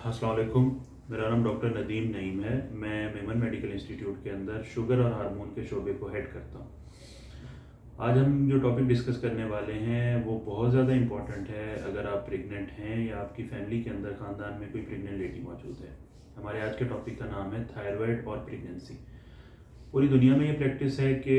अस्सलाम वालेकुम। मेरा नाम डॉक्टर नदीम नईम है। मैं मेमन मेडिकल इंस्टीट्यूट के अंदर शुगर और हार्मोन के शोबे को हेड करता हूँ। आज हम जो टॉपिक डिस्कस करने वाले हैं वो बहुत ज़्यादा इम्पॉर्टेंट है अगर आप प्रेग्नेंट हैं या आपकी फैमिली के अंदर ख़ानदान में कोई प्रेग्नेंट लेडी मौजूद है। हमारे आज के टॉपिक का नाम है थायराइड और प्रेगनेंसी। पूरी दुनिया में ये प्रैक्टिस है कि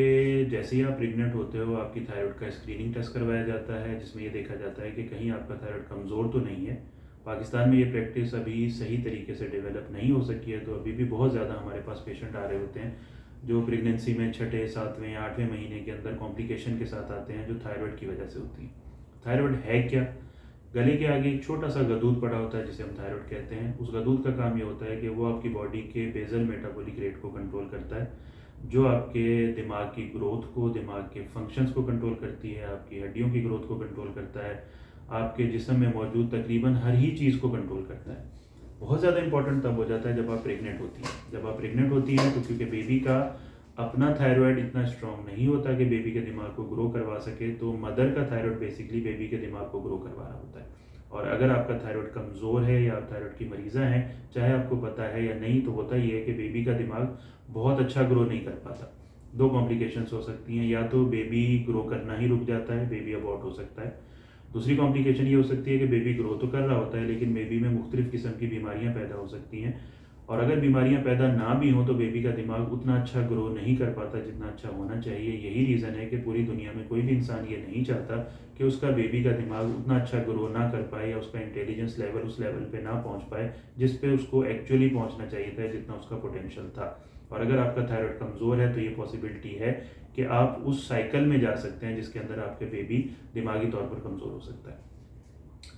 जैसे ही आप प्रेग्नेंट होते हो आपकी थायराइड का स्क्रीनिंग टेस्ट करवाया जाता है, जिसमें ये देखा जाता है कि कहीं आपका थायराइड कमज़ोर तो नहीं है। पाकिस्तान में ये प्रैक्टिस अभी सही तरीके से डेवलप नहीं हो सकी है, तो अभी भी बहुत ज़्यादा हमारे पास पेशेंट आ रहे होते हैं जो प्रेगनेंसी में छठे, सातवें, आठवें महीने के अंदर कॉम्प्लिकेशन के साथ आते हैं जो थायराइड की वजह से होती है। थायराइड है क्या? गले के आगे एक छोटा सा गदूद पड़ा होता है जिसे हम थायराइड कहते हैं। उस गदूद का काम ये होता है कि वो आपकी बॉडी के बेजल मेटाबॉलिक रेट को कंट्रोल करता है, जो आपके दिमाग की ग्रोथ को, दिमाग के फंक्शंस को कंट्रोल करती है, आपकी हड्डियों की ग्रोथ को कंट्रोल करता है, आपके जिस्म में मौजूद तकरीबन हर ही चीज़ को कंट्रोल करता है। बहुत ज़्यादा इंपॉर्टेंट तब हो जाता है जब आप प्रेग्नेंट होती हैं। जब आप प्रेग्नेंट होती हैं तो क्योंकि बेबी का अपना थायराइड इतना स्ट्रांग नहीं होता कि बेबी के दिमाग को ग्रो करवा सके, तो मदर का थायराइड बेसिकली बेबी के दिमाग को ग्रो करवा रहा होता है। और अगर आपका थायराइड कमज़ोर है या आप थायराइड की मरीज़ा हैं, चाहे आपको पता है या नहीं, तो होता ये है कि बेबी का दिमाग बहुत अच्छा ग्रो नहीं कर पाता। दो कॉम्प्लिकेशंस हो सकती हैं, या तो बेबी ग्रो करना ही रुक जाता है, बेबी अबॉर्ट हो सकता है। दूसरी कॉम्प्लिकेशन ये हो सकती है कि बेबी ग्रो तो कर रहा होता है लेकिन बेबी में मुख्तलिफ किस्म की बीमारियां पैदा हो सकती हैं, और अगर बीमारियां पैदा ना भी हों तो बेबी का दिमाग उतना अच्छा ग्रो नहीं कर पाता जितना अच्छा होना चाहिए। यही रीज़न है कि पूरी दुनिया में कोई भी इंसान ये नहीं चाहता कि उसका बेबी का दिमाग उतना अच्छा ग्रो ना कर पाए या उसका इंटेलिजेंस लेवल उस लेवल पे ना पहुंच पाए जिस पे उसको एक्चुअली पहुंचना चाहिए था, जितना उसका पोटेंशियल था। और अगर आपका थायराइड कमज़ोर है तो ये पॉसिबिलिटी है कि आप उस साइकिल में जा सकते हैं जिसके अंदर आपके बेबी दिमागी तौर पर कमज़ोर हो सकता है।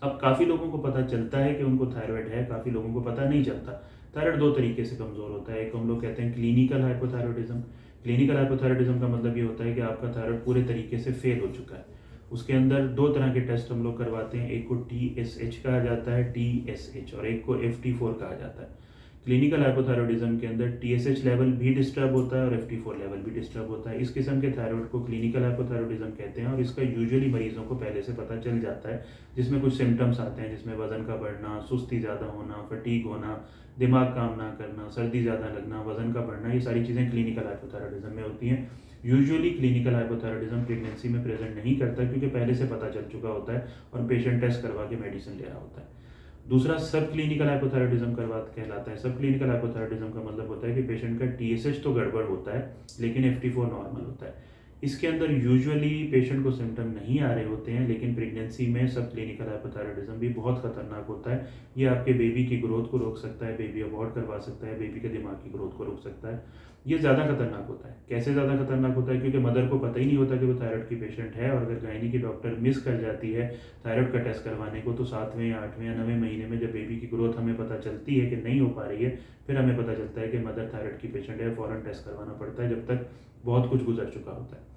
अब काफ़ी लोगों को पता चलता है कि उनको थायराइड है, काफ़ी लोगों को पता नहीं चलता। थायराइड दो तरीके से कमज़ोर होता है। एक हम लोग कहते हैं क्लिनिकल हाइपोथायरॉयडिज्म। क्लिनिकल हाइपोथायरॉयडिज्म का मतलब ये होता है कि आपका थायराइड पूरे तरीके से फेल हो चुका है। उसके अंदर दो तरह के टेस्ट हम लोग करवाते हैं, एक को TSH कहा जाता है, TSH, और एक को FT4 कहा जाता है। क्लिनिकल हाइपोथायरॉयडिज्म के अंदर TSH लेवल भी डिस्टर्ब होता है और FT4 लेवल भी डिस्टर्ब होता है। इस किस्म के थायराइड को क्लिनिकल हाइपोथायरॉयडिज्म कहते हैं, और इसका यूजुअली मरीजों को पहले से पता चल जाता है, जिसमें कुछ सिम्टम्स आते हैं जिसमें वजन का बढ़ना, सुस्ती ज़्यादा होना, फटीग होना, दिमाग काम ना करना, सर्दी ज़्यादा लगना, वजन का बढ़ना, ये सारी चीज़ें क्लिनिकल हाइपोथायरॉयडिज्म में होती हैं। यूजुअली क्लिनिकल हाइपोथायरॉयडिज्म प्रेगनेंसी में प्रेजेंट नहीं करता क्योंकि पहले से पता चल चुका होता है और पेशेंट टेस्ट करवा के मेडिसिन ले रहा होता है। दूसरा सब क्लिनिकल हाइपोथायरॉयडिज्म कहलाता है। सब क्लिनिकल हाइपोथायरॉयडिज्म का मतलब होता है कि पेशेंट का TSH तो गड़बड़ होता है लेकिन FT4 नॉर्मल होता है। इसके अंदर यूजुअली पेशेंट को सिम्टम नहीं आ रहे होते हैं, लेकिन प्रेगनेंसी में सब क्लिनिकल हाइपोथायरॉयडिज्म भी बहुत खतरनाक होता है। ये आपके बेबी की ग्रोथ को रोक सकता है, बेबी अबॉर्ट करवा सकता है, बेबी के दिमाग की ग्रोथ को रोक सकता है। ये ज़्यादा खतरनाक होता है। कैसे ज़्यादा खतरनाक होता है? क्योंकि मदर को पता ही नहीं होता कि वो थायराइड की पेशेंट है, और अगर गायनी की डॉक्टर मिस कर जाती है थायराइड का टेस्ट करवाने को, तो 7वें या 8वें या 9वें महीने में जब बेबी की ग्रोथ हमें पता चलती है कि नहीं हो पा रही है, फिर हमें पता चलता है कि मदर थायराइड की पेशेंट है, फ़ौरन टेस्ट करवाना पड़ता है जब तक बहुत कुछ गुजर चुका होता है।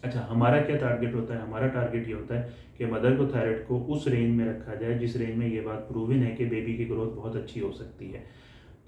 अच्छा, हमारा क्या टारगेट होता है? हमारा टारगेट ये होता है कि मदर को थायराइड को उस रेंज में रखा जाए जिस रेंज में ये बात प्रूवन है कि बेबी की ग्रोथ बहुत अच्छी हो सकती है।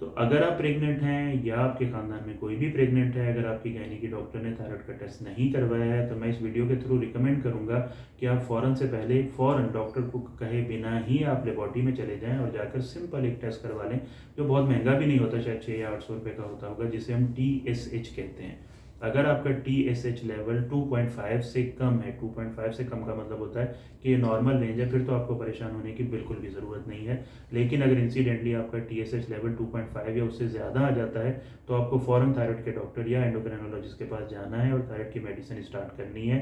तो अगर आप प्रेग्नेंट हैं या आपके ख़ानदान में कोई भी प्रेग्नेंट है, अगर आपकी गायनी की डॉक्टर ने थायराइड का टेस्ट नहीं करवाया है, तो मैं इस वीडियो के थ्रू रिकमेंड करूंगा कि आप फ़ौरन से पहले फ़ौरन डॉक्टर को कहे बिना ही आप लेबॉर्ट्री में चले जाएं और जाकर सिंपल एक टेस्ट करवा लें, जो बहुत महंगा भी नहीं होता, शायद 600 या 800 रुपये का होता होगा, जिसे हम TSH कहते हैं। अगर आपका TSH लेवल 2.5 से कम है, 2.5 से कम का मतलब होता है कि ये नॉर्मल रेंज है, फिर तो आपको परेशान होने की बिल्कुल भी ज़रूरत नहीं है। लेकिन अगर इंसिडेंटली आपका TSH लेवल 2.5 या उससे ज़्यादा आ जाता है, तो आपको फ़ौरन थायराइड के डॉक्टर या एंडोक्राइनोलॉजिस्ट के पास जाना है और थायराइड की मेडिसिन स्टार्ट करनी है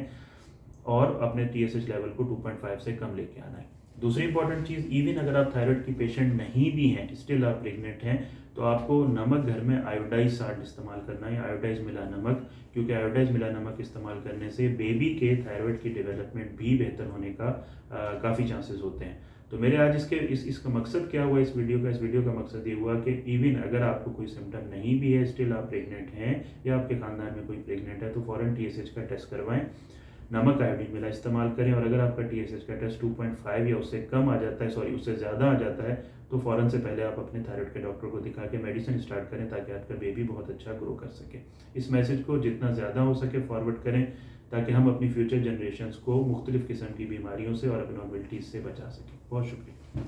और अपने TSH लेवल को 2.5 से कम लेके आना है। दूसरी इंपॉर्टेंट चीज़, इवन अगर आप थायराइड की पेशेंट नहीं भी हैं, स्टिल आप प्रेग्नेंट हैं, तो आपको नमक घर में आयोडाइज साल्ट इस्तेमाल करना है, आयोडाइज मिला नमक, क्योंकि आयोडाइज मिला नमक इस्तेमाल करने से बेबी के थायराइड की डेवलपमेंट भी बेहतर होने का काफ़ी चांसेस होते हैं। तो मेरे आज इसका मकसद क्या हुआ इस वीडियो का मकसद ये हुआ कि इवन अगर आपको कोई सिम्टम नहीं भी है, स्टिल आप प्रेग्नेंट हैं या आपके खानदान में कोई प्रेग्नेंट है, तो फ़ौरन TSH का टेस्ट करवाएं, नमक आयोडीन मिला इस्तेमाल करें, और अगर आपका TSH का टेस्ट 2.5 या उससे कम आ जाता है, उससे ज़्यादा आ जाता है, तो फ़ौरन से पहले आप अपने थायराइड के डॉक्टर को दिखा के मेडिसिन स्टार्ट करें ताकि आपका बेबी बहुत अच्छा ग्रो कर सके। इस मैसेज को जितना ज़्यादा हो सके फॉरवर्ड करें ताकि हम अपनी फ्यूचर जनरेशन्स को मुख्तलिफ़ किस्म की बीमारियों से और एबनॉर्मलिटीज़ से बचा सकें। बहुत शुक्रिया।